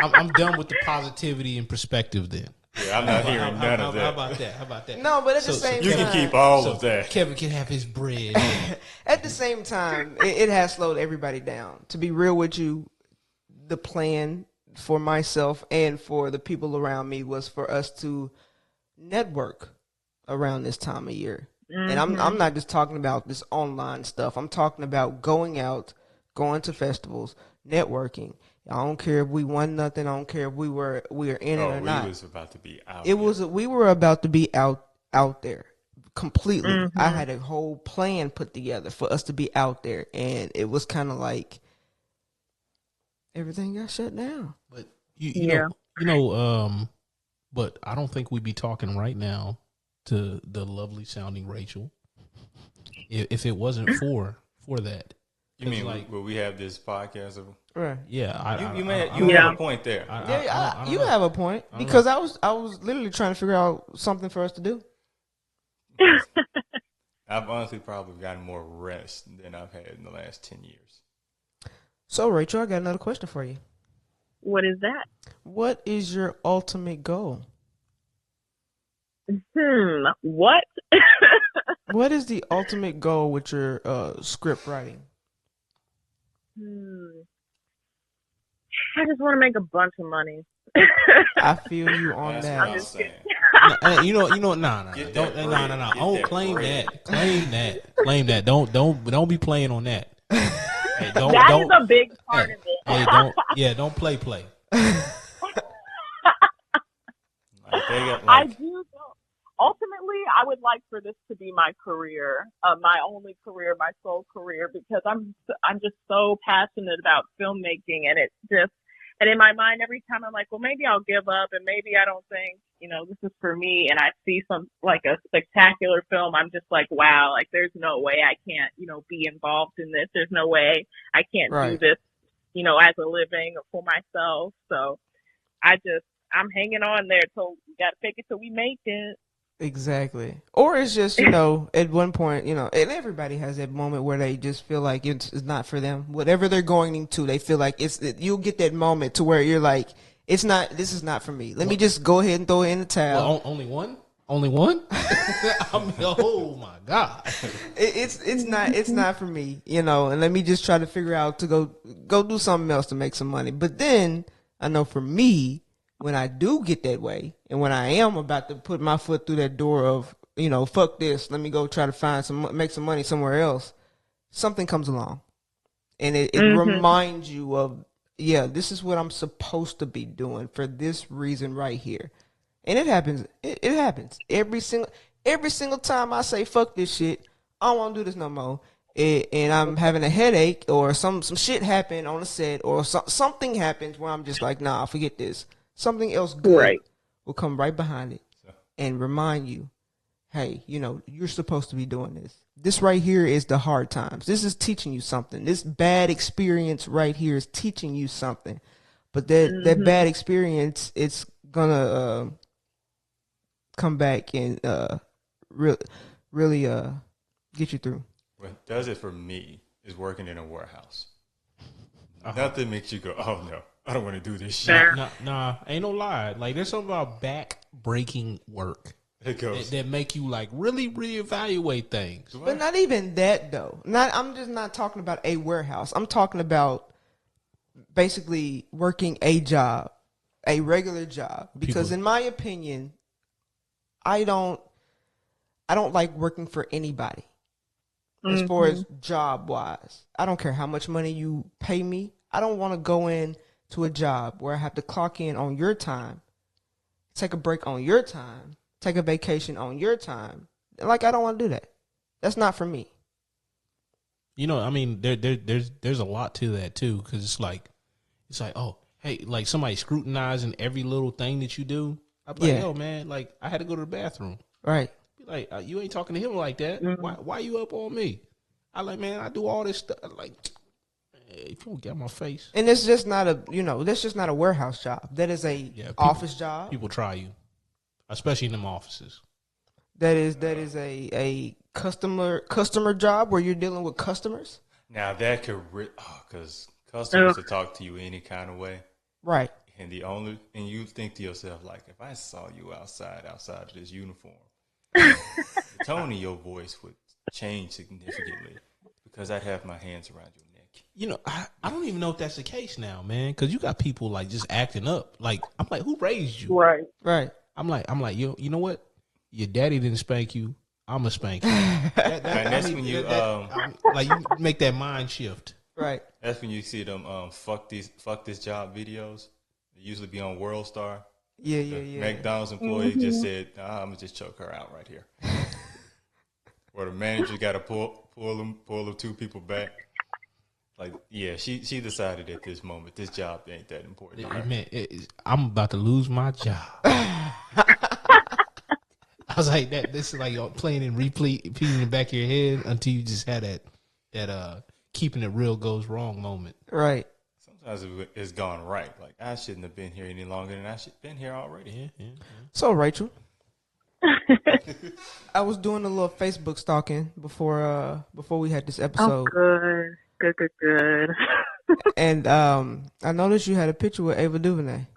I'm done with the positivity and perspective then. Yeah, I'm not hearing none of that. How about that? No, but at the same time, you can keep all of that. Kevin can have his bread. At the same time, it has slowed everybody down. To be real with you, the plan for myself and for the people around me was for us to network around this time of year. Mm-hmm. And I'm not just talking about this online stuff. I'm talking about going out, going to festivals, networking. I don't care if we won nothing. I don't care if we were in it or not. We was about to be out. We were about to be out there completely. Mm-hmm. I had a whole plan put together for us to be out there, and it was kind of like everything got shut down. But but I don't think we'd be talking right now to the lovely sounding Rachel if it wasn't for that. You mean will we have this podcast? Right. Yeah. You have a point there. You have a point, because I was literally trying to figure out something for us to do. I've honestly probably gotten more rest than I've had in the last 10 years. So, Rachel, I got another question for you. What is that? What is your ultimate goal? What? What is the ultimate goal with your script writing? I just want to make a bunch of money. I feel you on that. I'm just kidding. Nah. Don't claim that. Don't be playing on that. Hey, that is a big part of it. Hey, don't play. I do. Ultimately, I would like for this to be my career, my only career, my sole career, because I'm just so passionate about filmmaking, and and in my mind, every time I'm like, well, maybe I'll give up, and maybe I don't think, this is for me, and I see some, like a spectacular film, I'm just like, wow, like there's no way I can't, be involved in this. There's no way I can't do this, as a living for myself. So I'm hanging on there till we got to fake it till we make it. Exactly. Or it's just, at one point, and everybody has that moment where they just feel like it's not for them. Whatever they're going to, they feel like you'll get that moment to where you're like, this is not for me. Let me just go ahead and throw it in the towel. Well, only one? Only one? Oh my God. It's not for me, and let me just try to figure out to go do something else to make some money. But then I know for me, when I do get that way, and when I am about to put my foot through that door of, fuck this, let me go try to make some money somewhere else, something comes along. And it reminds you of, this is what I'm supposed to be doing for this reason right here. And it happens. It happens. Every single time I say, fuck this shit, I don't want to do this no more. And I'm having a headache, or some shit happened on the set, or something happens where I'm just like, nah, forget this. Something else good will come right behind it and remind you, hey, you're supposed to be doing this. This right here is the hard times. This is teaching you something. This bad experience right here is teaching you something. But that bad experience, it's going to come back and really get you through. What does it for me is working in a warehouse. Nothing makes you go, oh no, I don't want to do this shit. Nah, ain't no lie. Like there's something about back breaking work It goes. that make you like really reevaluate things. But not even that though. I'm just not talking about a warehouse. I'm talking about basically working a job, a regular job. Because in my opinion, I don't like working for anybody. As far as job wise, I don't care how much money you pay me. I don't want to go in to a job where I have to clock in on your time, take a break on your time, take a vacation on your time. Like, I don't want to do that. That's not for me. You know, I mean, there's a lot to that too, because it's like, oh, hey, like somebody scrutinizing every little thing that you do. I'm like, yo, man, like I had to go to the bathroom. Right. Like, you ain't talking to him like that. Why you up on me? I like, man, I do all this stuff. Like, if you don't get on my face. And it's just not that's just not a warehouse job. That is a office job. People try you, especially in them offices. That is a customer job where you're dealing with customers. Now that could, because customers will talk to you any kind of way. Right. And you think to yourself, like, if I saw you outside of this uniform, the tone of your voice would change significantly because I'd have my hands around your neck. You know, I don't even know if that's the case now, man, because you got people like just acting up. Like, I'm like, who raised you? Right. I'm like, you know what? Your daddy didn't spank you. I'm gonna spank you. When you like you make that mind shift. Right. That's when you see them fuck this job videos. They usually be on World Star. Yeah. McDonald's employee just said, I'm gonna just choke her out right here. Or the manager got to pull the two people back. Like, yeah, she decided at this moment this job ain't that important. Man, I'm about to lose my job. I was like, this is like playing and repeating in the back of your head until you just had that keeping it real goes wrong moment. Right. Sometimes it's gone right. Like, I shouldn't have been here any longer than I should have been here already. Yeah. So, Rachel, I was doing a little Facebook stalking before we had this episode. Oh, good. And I noticed you had a picture with Ava DuVernay.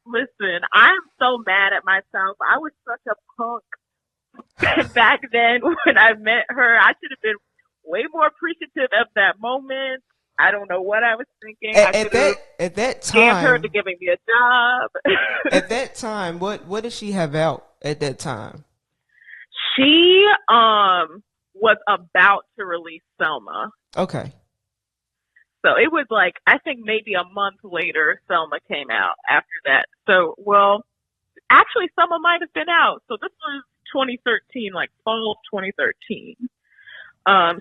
Listen, I'm so mad at myself. I was such a punk back then when I met her. I should have been way more appreciative of that moment. I don't know what I was thinking. At that time, her to giving me a job. At that time, what did she have out at that time? She was about to release Selma. Okay. So it was like, I think maybe a month later, Selma came out after that. So, well, actually, Selma might have been out. So this was 2013, like fall of 2013.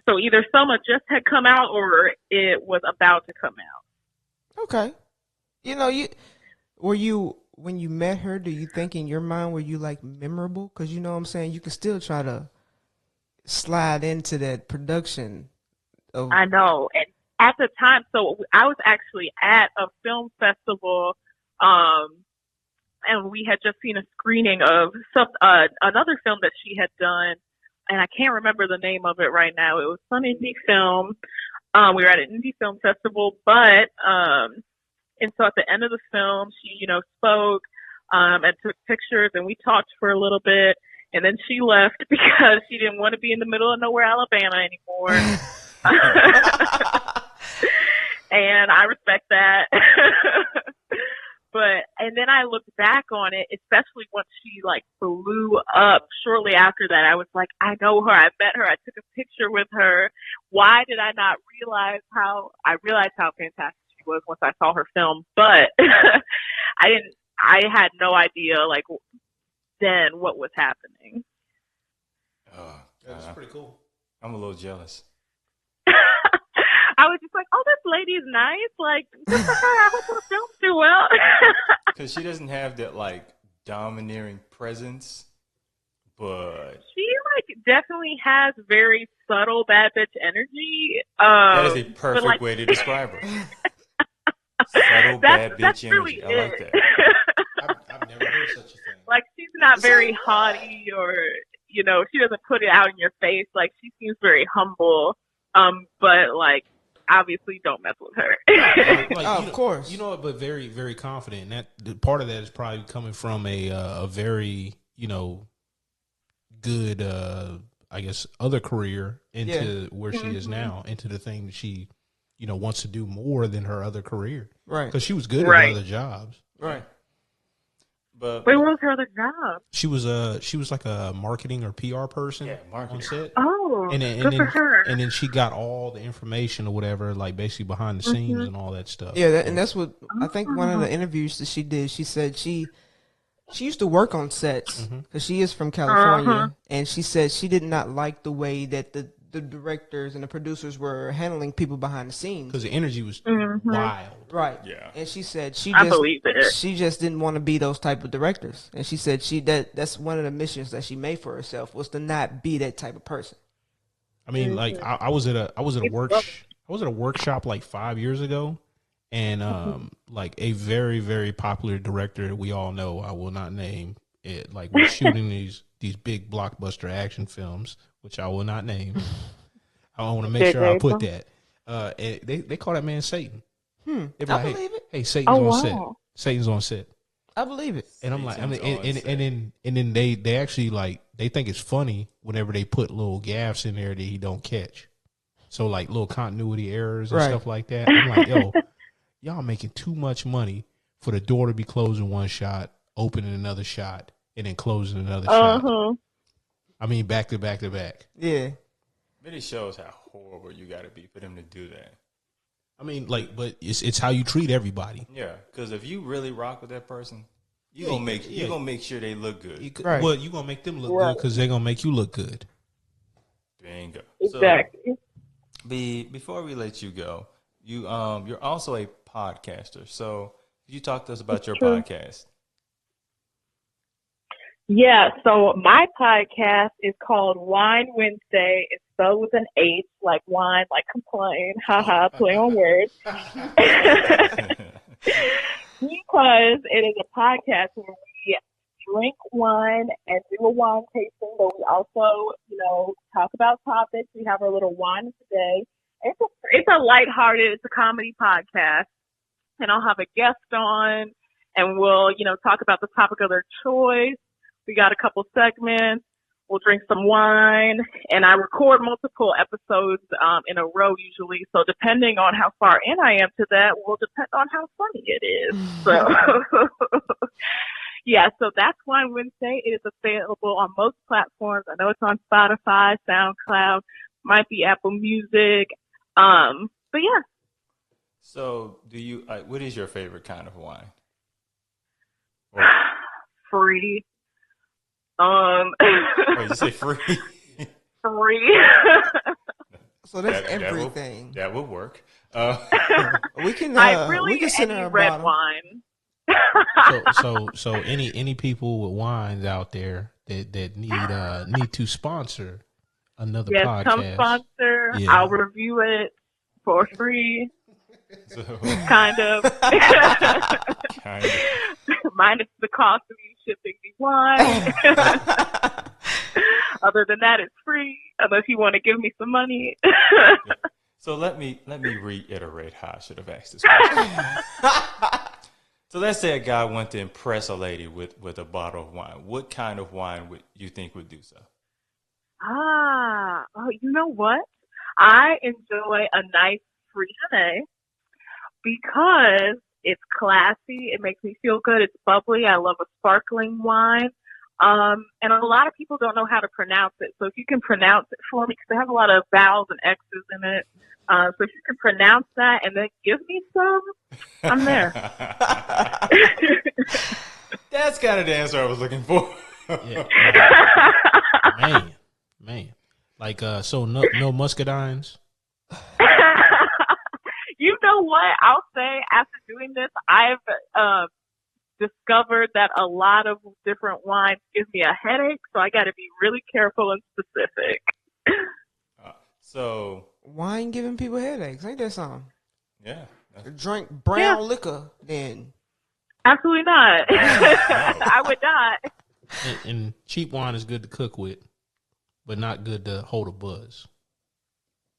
So either Selma just had come out or it was about to come out. Okay. You know, when you met her, do you think in your mind were you like memorable? Because you know what I'm saying, you can still try to slide into that production. I know. And at the time, so I was actually at a film festival, and we had just seen a screening of another film that she had done, and I can't remember the name of it right now. It was some indie film. We were at an indie film festival, but and so at the end of the film, she, spoke and took pictures, and we talked for a little bit, and then she left because she didn't want to be in the middle of nowhere, Alabama anymore. And I respect that. And then I looked back on it, especially once she blew up shortly after that. I was like, I know her. I met her. I took a picture with her. Why did I not realize I realized how fantastic she was once I saw her film, but I had no idea then what was happening. Oh, That's pretty cool. I'm a little jealous. I was just like, oh, this lady's nice. Good for her. I hope her films do well. Because she doesn't have that, domineering presence, but... She, definitely has very subtle bad bitch energy. That is a perfect way to describe her. Subtle bad bitch energy. Really I like that. I've never heard such a thing. She's not very haughty or, she doesn't put it out in your face. Like, she seems very humble. But, like, obviously don't mess with her. Of course. You know what, but very, very confident. And that part of that is probably coming from a very, good, I guess, other career into where she is now, into the thing that she, wants to do more than her other career. Right. Because she was good at her other jobs. Right. But what was her other job? She was like a marketing or PR person on set. Oh, and good for her. And then she got all the information or whatever, like basically behind the scenes and all that stuff. Yeah, and that's what I think. One of the interviews that she did, she said she used to work on sets because she is from California, and she said she did not like the way that the directors and the producers were handling people behind the scenes because the energy was wild. Right. Yeah. And she said she just didn't want to be those type of directors. And she said that's one of the missions that she made for herself was to not be that type of person. I mean, like I was at a workshop like 5 years ago, and like a very, very popular director that we all know, I will not name it, like was shooting these big blockbuster action films, which I will not name. I want to make sure I put that. And they call that man Satan. I like, believe it. Hey, Satan's on set. Satan's on set. I believe it. And I'm like, and then they actually like they think it's funny whenever they put little gaffes in there that he don't catch. So like little continuity errors and stuff like that. I'm like, yo, y'all making too much money for the door to be closing one shot, opening another shot, and then closing another shot. I mean, back to back to back. Yeah. But it shows how horrible you got to be for them to do that. I mean, like, but it's how you treat everybody. Yeah, because if you really rock with that person, you gonna make sure they look good. Well, you gonna make them look good because they're gonna make you look good. Bingo. Exactly. So, before we let you go, you're also a podcaster. So, could you talk to us about your podcast? Yeah, so my podcast is called Wine Wednesday. It's spelled with an H, like wine, like complain. Haha, play on words. Because it is a podcast where we drink wine and do a wine tasting, but we also, talk about topics. We have our little wine today. It's a lighthearted, it's a comedy podcast. And I'll have a guest on and we'll, talk about the topic of their choice. We got a couple segments. We'll drink some wine, and I record multiple episodes in a row usually. So depending on how far in I am to that will depend on how funny it is. So, yeah, so that's Wine Wednesday. It is available on most platforms. I know it's on Spotify, SoundCloud, might be Apple Music. But yeah. So what is your favorite kind of wine? Free. Wait, you say free? Free. So that's everything. That would work. We can. We can send her a red bottle. wine. So any people with wines out there that need to sponsor another podcast. Come sponsor. Yeah. I'll review it for free. So, kind of. Minus the cost of you shipping me wine. Other than that, it's free. Unless you want to give me some money. So let me reiterate how I should have asked this question. So let's say a guy went to impress a lady with a bottle of wine. What kind of wine would you think would do so? You know what? I enjoy a nice Freixenet because it's classy. It makes me feel good. It's bubbly. I love a sparkling wine. And a lot of people don't know how to pronounce it. So if you can pronounce it for me, because they have a lot of vowels and X's in it. So if you can pronounce that and then give me some, I'm there. That's kind of the answer I was looking for. Yeah. Man. Like, so no muscadines? You know what? I'll say after doing this, I've discovered that a lot of different wines give me a headache, so I got to be really careful and specific. So wine giving people headaches, ain't that something? Yeah. Drink brown liquor, then. Absolutely not. I would not. And cheap wine is good to cook with, but not good to hold a buzz.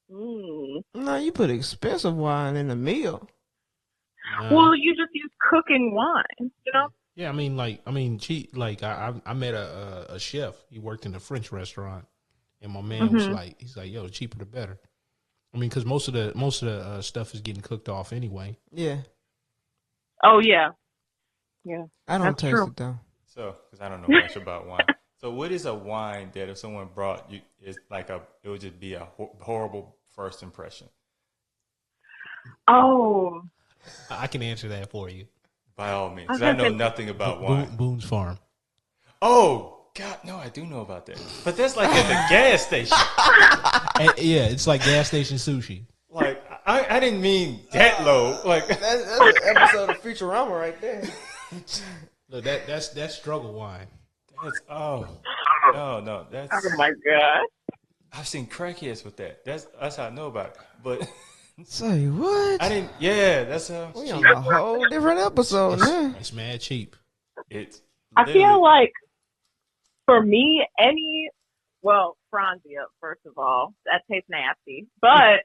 No, you put expensive wine in a meal. Well, you just use cooking wine, you know? Yeah, cheap. Like I met a chef. He worked in a French restaurant, and my man was like, he's like, yo, the cheaper the better. I mean, because most of the stuff is getting cooked off anyway. Yeah. Oh, yeah. Yeah. I don't That's taste true. it though. So, because I don't know much about wine. So, what is a wine that if someone brought you, is like it would just be a horrible first impression? Oh. I can answer that for you. By all means, 'cause I know nothing about wine. Boone's Farm. Oh God, no, I do know about that. But that's like at the gas station. Yeah, it's like gas station sushi. Like I didn't mean that low. Like That's an episode of Futurama right there. Look, that's struggle wine. that's no. That's Oh, my God. I've seen crackheads with that. That's how I know about it. But Say what? I didn't. Yeah, that's We on a whole different episode now. It's mad cheap. it's. I literally- feel like for me, Franzia, first of all, that tastes nasty. But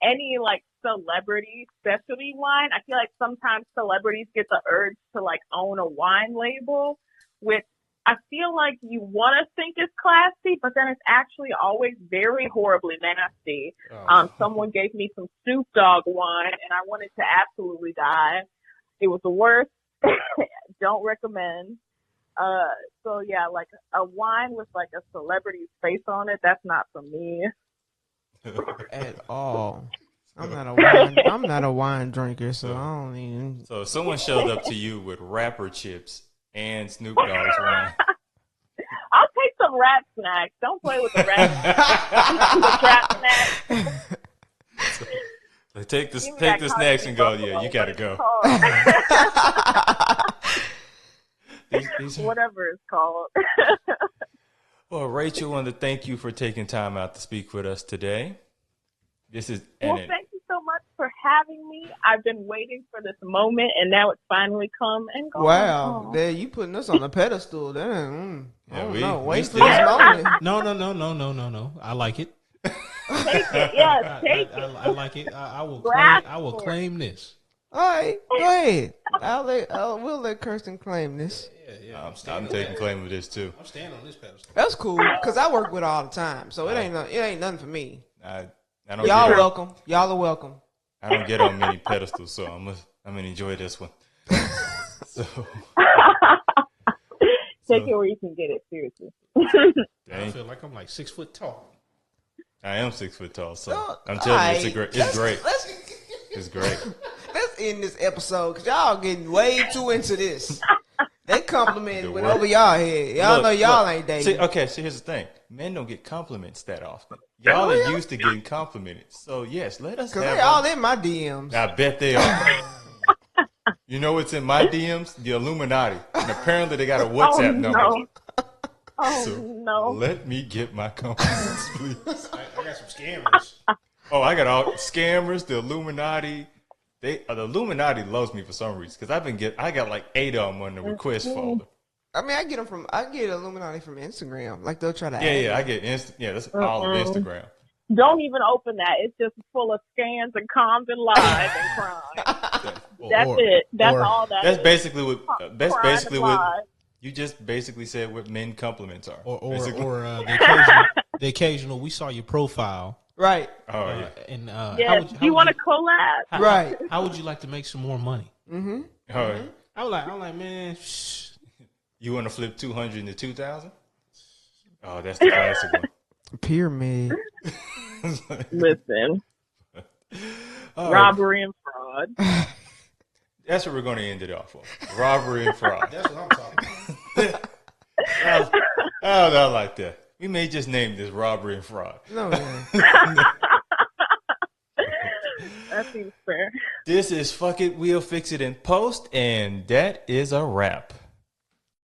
any like celebrity specialty wine, I feel like sometimes celebrities get the urge to like own a wine label, which I feel like you want to think is classy, but then it's actually always very horribly nasty. Someone gave me some Snoop Dogg wine, and I wanted to absolutely die. It was the worst. Don't recommend. So yeah, like a wine with like a celebrity's face on it, that's not for me. At all. I'm not a wine drinker, so I don't even. So if someone showed up to you with rapper chips and Snoop Dogg's wine. I'll take some rat snacks. Don't play with the rat snacks. So take the snacks and go. Yeah, you gotta go. These are- Whatever it's called. Well, Rachel, I want to thank you for taking time out to speak with us today. This is Well, thank you so much for having me. I've been waiting for this moment, and now it's finally come and gone. Wow, there you putting us on a pedestal. Then I don't know. we Wait for still- this moment. No. I like it. Take it, yes, take it. I like it. I will Grasp claim. I will for it. claim this. All right, go ahead. We'll let Kirsten claim this. I'm taking claim of this too. I'm standing on this pedestal. That's cool because I work with her all the time, so it ain't nothing for me. I don't Y'all get, welcome. Y'all are welcome. I don't get on many pedestals, so I'm gonna enjoy this one. So Take it where you can get it, seriously. I feel like I'm like 6 foot tall. I am 6 foot tall, so No, I'm telling you, alright. it's great. Let's It's great. end this episode because y'all getting way too into this. They complimenting The went work. over y'all head. Y'all know y'all ain't dating. See, here's the thing. Men don't get compliments that often. Y'all are used to getting complimented. So, yes, let us Because have they all one. in my DMs. I bet they are. You know what's in my DMs? The Illuminati. And apparently they got a WhatsApp number. No. Oh, So no. let me get my compliments, please. I got some scammers. Oh, I got all scammers, the Illuminati. The Illuminati loves me for some reason because I got like 8 of them on the request folder. I mean, I get Illuminati from Instagram. Like they'll try to. Yeah, add I me. get that's all of Instagram. Don't even open that. It's just full of scams and cons and lies and crime. That's it. That's all that That's is. basically what. That's Crime basically and what lies. you just basically said. What men compliments are. Basically. The occasional. We saw your profile. Right. Oh yeah. And Yeah. Do you want to collab? Right. How would you like to make some more money? Mm-hmm. Oh, yeah. I'm like, man. Shh. You want to flip 200 into 2,000? Oh, that's the classic one. Pyramid. Listen. Oh, Robbery and fraud. that's what we're going to end it off with. Robbery and fraud. That's what I'm talking about. I like that. We may just name this robbery and fraud. No, man. That seems fair. This is Fuck It, We'll Fix It in Post, and that is a wrap.